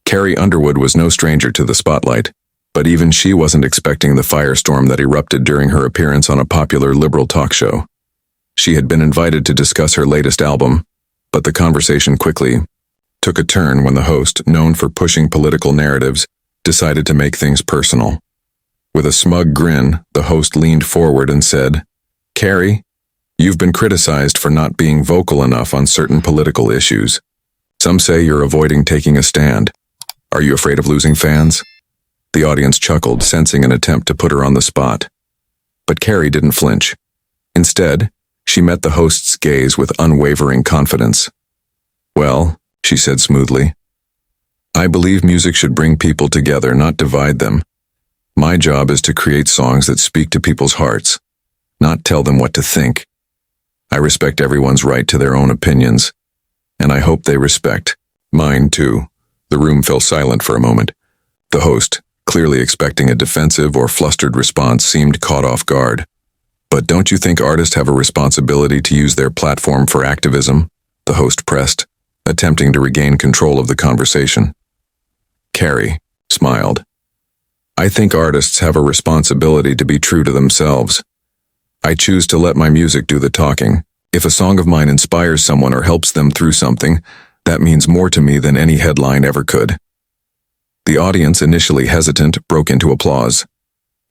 Carrie Underwood was no stranger to the spotlight, but even she wasn't expecting the firestorm that erupted during her appearance on a popular liberal talk show. She had been invited to discuss her latest album, but the conversation quickly took a turn when the host, known for pushing political narratives, decided to make things personal. With a smug grin, the host leaned forward and said, "Carrie, you've been criticized for not being vocal enough on certain political issues. Some say you're avoiding taking a stand. Are you afraid of losing fans?" The audience chuckled, sensing an attempt to put her on the spot. But Carrie didn't flinch. Instead, she met the host's gaze with unwavering confidence. "Well," she said smoothly, "I believe music should bring people together, not divide them. My job is to create songs that speak to people's hearts, not tell them what to think. I respect everyone's right to their own opinions, and I hope they respect mine too." The room fell silent for a moment. The host, clearly expecting a defensive or flustered response, seemed caught off guard. "But don't you think artists have a responsibility to use their platform for activism?" the host pressed, attempting to regain control of the conversation. Carrie smiled. "I think artists have a responsibility to be true to themselves. I choose to let my music do the talking. If a song of mine inspires someone or helps them through something, that means more to me than any headline ever could." The audience, initially hesitant, broke into applause.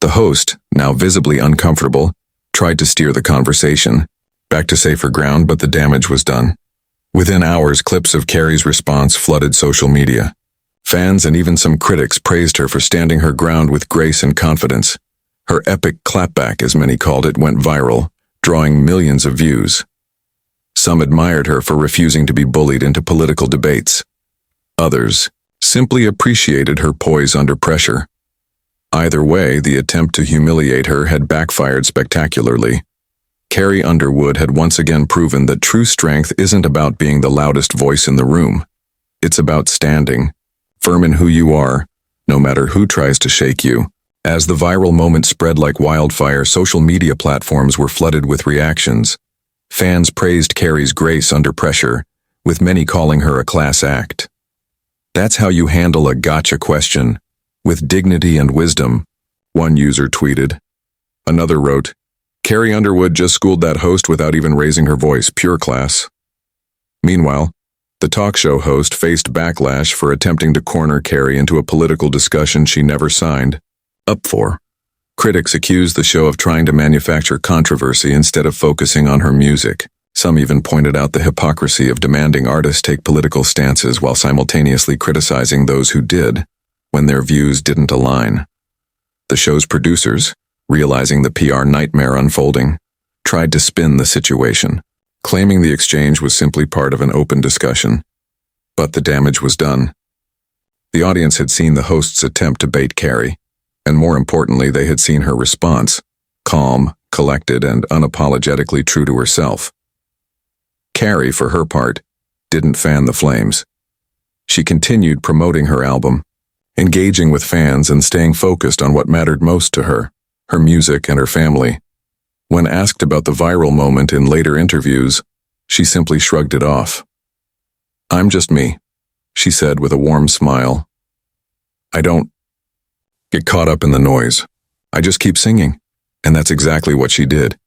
The host, now visibly uncomfortable, tried to steer the conversation back to safer ground, but the damage was done. Within hours, clips of Carrie's response flooded social media. Fans and even some critics praised her for standing her ground with grace and confidence. Her epic clapback, as many called it, went viral, drawing millions of views. Some admired her for refusing to be bullied into political debates. Others simply appreciated her poise under pressure. Either way, the attempt to humiliate her had backfired spectacularly. Carrie Underwood had once again proven that true strength isn't about being the loudest voice in the room. It's about standing firm in who you are, no matter who tries to shake you. As the viral moment spread like wildfire, social media platforms were flooded with reactions. Fans praised Carrie's grace under pressure, with many calling her a class act. "That's how you handle a gotcha question, with dignity and wisdom," one user tweeted. Another wrote, "Carrie Underwood just schooled that host without even raising her voice, pure class." Meanwhile, the talk show host faced backlash for attempting to corner Carrie into a political discussion she never signed up for. Critics accused the show of trying to manufacture controversy instead of focusing on her music. Some even pointed out the hypocrisy of demanding artists take political stances while simultaneously criticizing those who did, when their views didn't align. The show's producers, realizing the PR nightmare unfolding, tried to spin the situation, claiming the exchange was simply part of an open discussion. But the damage was done. The audience had seen the host's attempt to bait Carrie, and more importantly, they had seen her response, calm, collected, and unapologetically true to herself. Carrie, for her part, didn't fan the flames. She continued promoting her album, engaging with fans and staying focused on what mattered most to her music and her family. When asked about the viral moment in later interviews, she simply shrugged it off. "I'm just me," she said with a warm smile. "I don't get caught up in the noise. I just keep singing." And that's exactly what she did.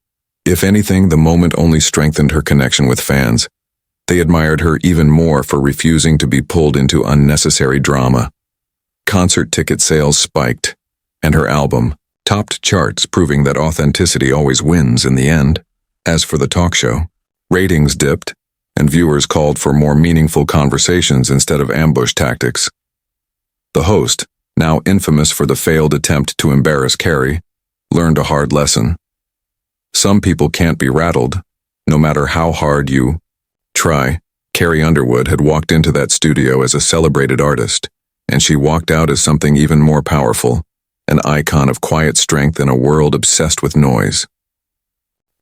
If anything, the moment only strengthened her connection with fans. They admired her even more for refusing to be pulled into unnecessary drama. Concert ticket sales spiked, and her album topped charts, proving that authenticity always wins in the end. As for the talk show, ratings dipped, and viewers called for more meaningful conversations instead of ambush tactics. The host, now infamous for the failed attempt to embarrass Carrie, learned a hard lesson. Some people can't be rattled, no matter how hard you try. Carrie Underwood had walked into that studio as a celebrated artist, and she walked out as something even more powerful, an icon of quiet strength in a world obsessed with noise.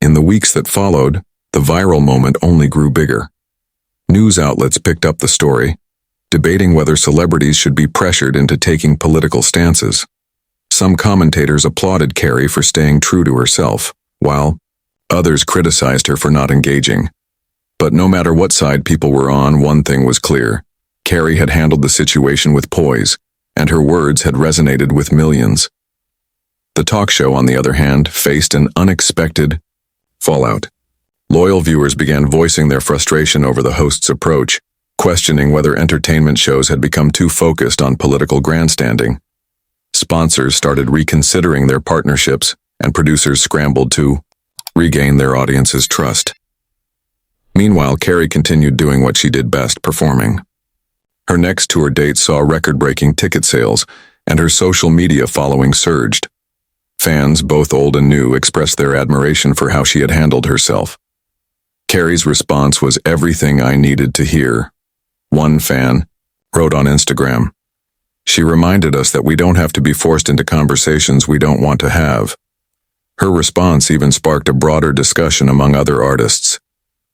In the weeks that followed, the viral moment only grew bigger. News outlets picked up the story, debating whether celebrities should be pressured into taking political stances. Some commentators applauded Carrie for staying true to herself, while others criticized her for not engaging. But no matter what side people were on, one thing was clear: Carrie had handled the situation with poise, and her words had resonated with millions. The talk show, on the other hand, faced an unexpected fallout. Loyal viewers began voicing their frustration over the host's approach, questioning whether entertainment shows had become too focused on political grandstanding. Sponsors started reconsidering their partnerships, and producers scrambled to regain their audience's trust. Meanwhile, Carrie continued doing what she did best, performing. Her next tour date saw record-breaking ticket sales, and her social media following surged. Fans, both old and new, expressed their admiration for how she had handled herself. Carrie's response was everything I needed to hear. One fan wrote on Instagram, "She reminded us that we don't have to be forced into conversations we don't want to have." Her response even sparked a broader discussion among other artists.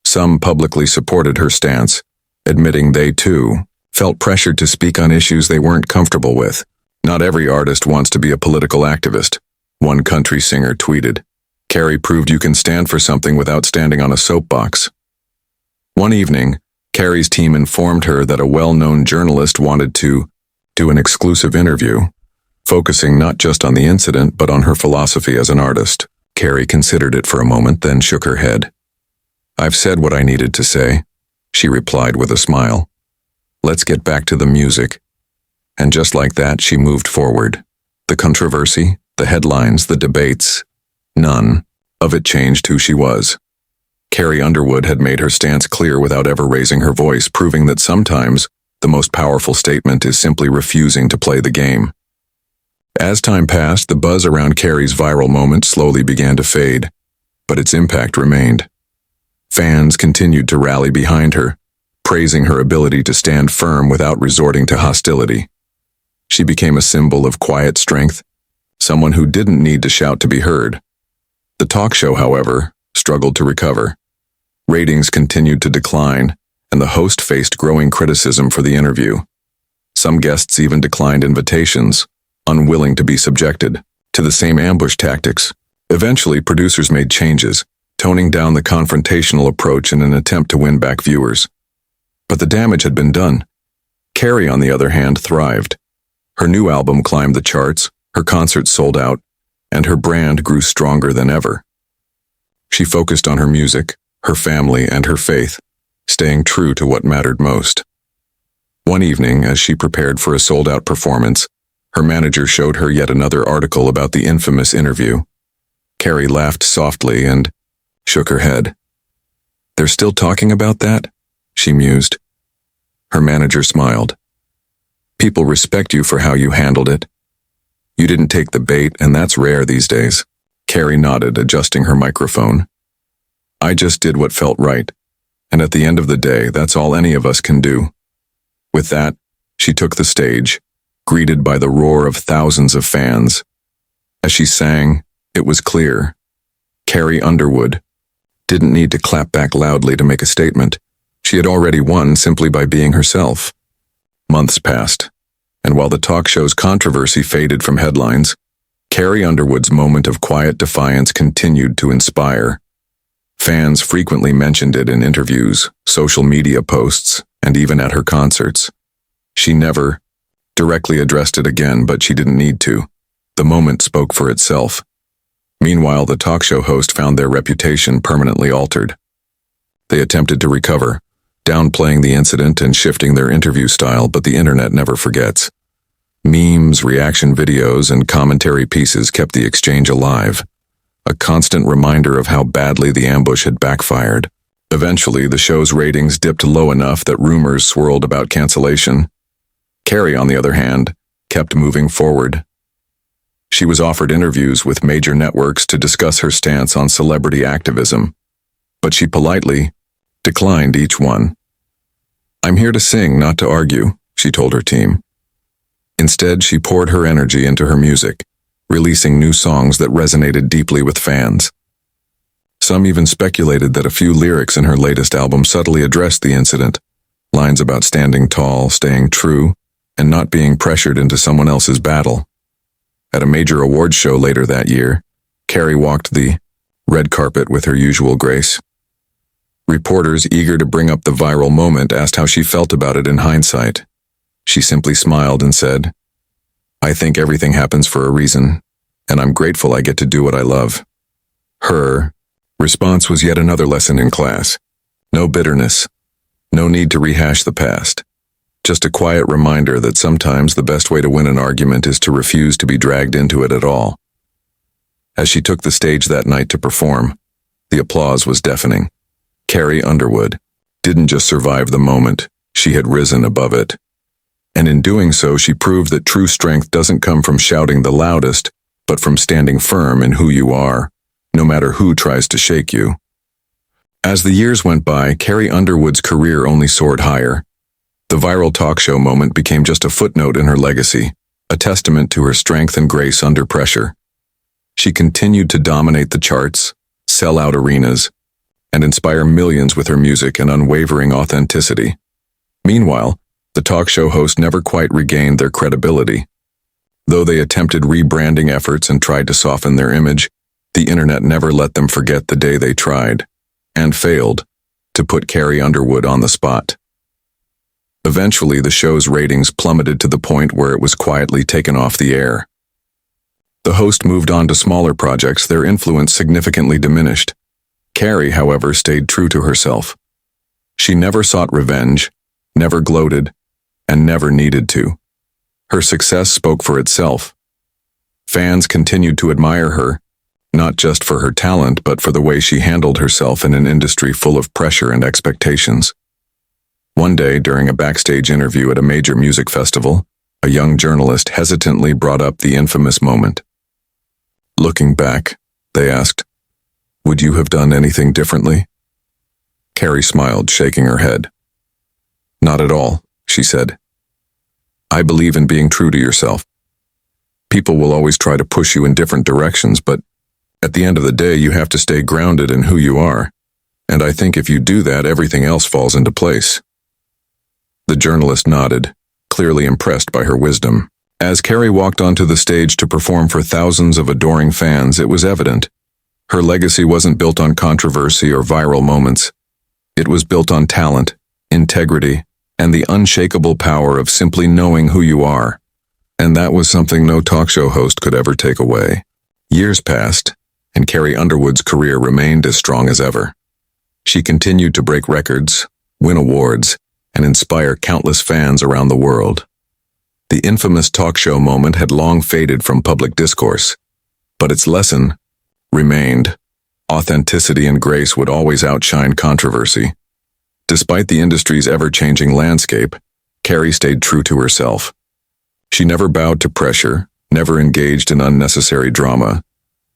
Some publicly supported her stance, admitting they, too, felt pressured to speak on issues they weren't comfortable with. "Not every artist wants to be a political activist," one country singer tweeted. "Carrie proved you can stand for something without standing on a soapbox." One evening, Carrie's team informed her that a well-known journalist wanted to do an exclusive interview, focusing not just on the incident but on her philosophy as an artist. Carrie considered it for a moment, then shook her head. "I've said what I needed to say," she replied with a smile. "Let's get back to the music." And just like that, she moved forward. The controversy, the headlines, the debates, none of it changed who she was. Carrie Underwood had made her stance clear without ever raising her voice, proving that sometimes the most powerful statement is simply refusing to play the game. As time passed, the buzz around Carrie's viral moment slowly began to fade, but its impact remained. Fans continued to rally behind her, praising her ability to stand firm without resorting to hostility. She became a symbol of quiet strength, someone who didn't need to shout to be heard. The talk show, however, struggled to recover. Ratings continued to decline, and the host faced growing criticism for the interview. Some guests even declined invitations, unwilling to be subjected to the same ambush tactics. Eventually, producers made changes, toning down the confrontational approach in an attempt to win back viewers. But the damage had been done. Carrie, on the other hand, thrived. Her new album climbed the charts, her concerts sold out, and her brand grew stronger than ever. She focused on her music, her family, and her faith, staying true to what mattered most. One evening, as she prepared for a sold-out performance, her manager showed her yet another article about the infamous interview. Carrie laughed softly and shook her head. "They're still talking about that?" she mused. Her manager smiled. "People respect you for how you handled it. You didn't take the bait, and that's rare these days." Carrie nodded, adjusting her microphone. "I just did what felt right, and at the end of the day, that's all any of us can do." With that, she took the stage, greeted by the roar of thousands of fans. As she sang, it was clear. Carrie Underwood didn't need to clap back loudly to make a statement. She had already won simply by being herself. Months passed, and while the talk show's controversy faded from headlines, Carrie Underwood's moment of quiet defiance continued to inspire. Fans frequently mentioned it in interviews, social media posts, and even at her concerts. She never directly addressed it again, but she didn't need to. The moment spoke for itself. Meanwhile, the talk show host found their reputation permanently altered. They attempted to recover, downplaying the incident and shifting their interview style, but the internet never forgets. Memes, reaction videos, and commentary pieces kept the exchange alive, a constant reminder of how badly the ambush had backfired. Eventually, the show's ratings dipped low enough that rumors swirled about cancellation. Carrie, on the other hand, kept moving forward. She was offered interviews with major networks to discuss her stance on celebrity activism, but she politely declined each one. "I'm here to sing, not to argue," she told her team. Instead, she poured her energy into her music, releasing new songs that resonated deeply with fans. Some even speculated that a few lyrics in her latest album subtly addressed the incident, lines about standing tall, staying true, and not being pressured into someone else's battle. At a major awards show later that year, Carrie walked the red carpet with her usual grace. Reporters eager to bring up the viral moment asked how she felt about it in hindsight. She simply smiled and said, "I think everything happens for a reason, and I'm grateful I get to do what I love." Her response was yet another lesson in class. No bitterness, no need to rehash the past. Just a quiet reminder that sometimes the best way to win an argument is to refuse to be dragged into it at all. As she took the stage that night to perform, the applause was deafening. Carrie Underwood didn't just survive the moment, she had risen above it. And in doing so, she proved that true strength doesn't come from shouting the loudest, but from standing firm in who you are, no matter who tries to shake you. As the years went by, Carrie Underwood's career only soared higher. The viral talk show moment became just a footnote in her legacy, a testament to her strength and grace under pressure. She continued to dominate the charts, sell out arenas, and inspire millions with her music and unwavering authenticity. Meanwhile, the talk show host never quite regained their credibility. Though they attempted rebranding efforts and tried to soften their image, the internet never let them forget the day they tried, and failed, to put Carrie Underwood on the spot. Eventually, the show's ratings plummeted to the point where it was quietly taken off the air. The host moved on to smaller projects, their influence significantly diminished. Carrie, however, stayed true to herself. She never sought revenge, never gloated, and never needed to. Her success spoke for itself. Fans continued to admire her, not just for her talent, but for the way she handled herself in an industry full of pressure and expectations. One day, during a backstage interview at a major music festival, a young journalist hesitantly brought up the infamous moment. Looking back, they asked, "Would you have done anything differently?" Carrie smiled, shaking her head. "Not at all," she said. "I believe in being true to yourself. People will always try to push you in different directions, but at the end of the day, you have to stay grounded in who you are. And I think if you do that, everything else falls into place." The journalist nodded, clearly impressed by her wisdom. As Carrie walked onto the stage to perform for thousands of adoring fans, it was evident. Her legacy wasn't built on controversy or viral moments. It was built on talent, integrity, and the unshakable power of simply knowing who you are. And that was something no talk show host could ever take away. Years passed, and Carrie Underwood's career remained as strong as ever. She continued to break records, win awards, and inspire countless fans around the world. The infamous talk show moment had long faded from public discourse, but its lesson remained. Authenticity and grace would always outshine controversy. Despite the industry's ever-changing landscape, Carrie stayed true to herself. She never bowed to pressure, never engaged in unnecessary drama,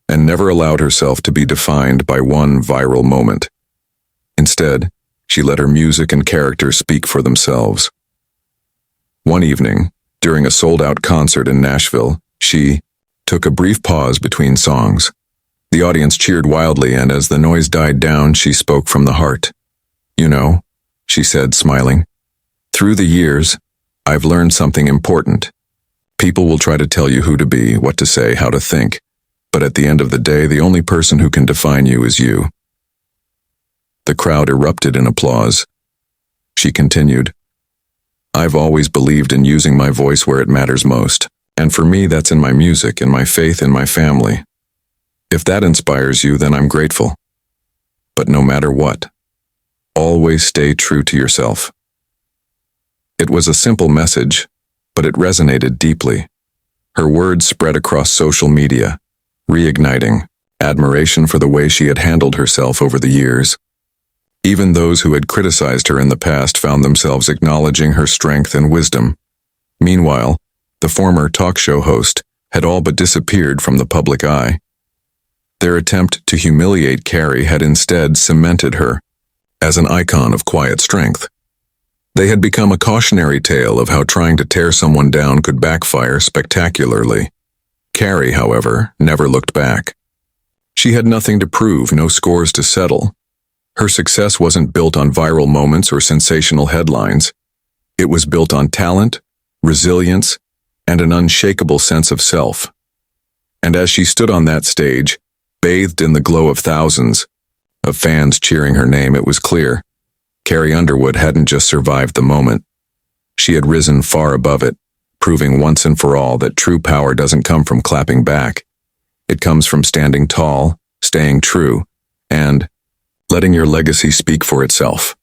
and never allowed herself to be defined by one viral moment. Instead, she let her music and character speak for themselves. One evening, during a sold-out concert in Nashville, she took a brief pause between songs. The audience cheered wildly, and as the noise died down, she spoke from the heart. "You know," she said, smiling, "through the years, I've learned something important. People will try to tell you who to be, what to say, how to think, but at the end of the day, the only person who can define you is you." The crowd erupted in applause. She continued, "I've always believed in using my voice where it matters most, and for me that's in my music, in my faith, in my family. If that inspires you, then I'm grateful. But no matter what, always stay true to yourself." It was a simple message, but it resonated deeply. Her words spread across social media, reigniting admiration for the way she had handled herself over the years. Even those who had criticized her in the past found themselves acknowledging her strength and wisdom. Meanwhile, the former talk show host had all but disappeared from the public eye. Their attempt to humiliate Carrie had instead cemented her as an icon of quiet strength. They had become a cautionary tale of how trying to tear someone down could backfire spectacularly. Carrie, however, never looked back. She had nothing to prove, no scores to settle. Her success wasn't built on viral moments or sensational headlines. It was built on talent, resilience, and an unshakable sense of self. And as she stood on that stage, bathed in the glow of thousands, of fans cheering her name, it was clear. Carrie Underwood hadn't just survived the moment. She had risen far above it, proving once and for all that true power doesn't come from clapping back. It comes from standing tall, staying true, and letting your legacy speak for itself.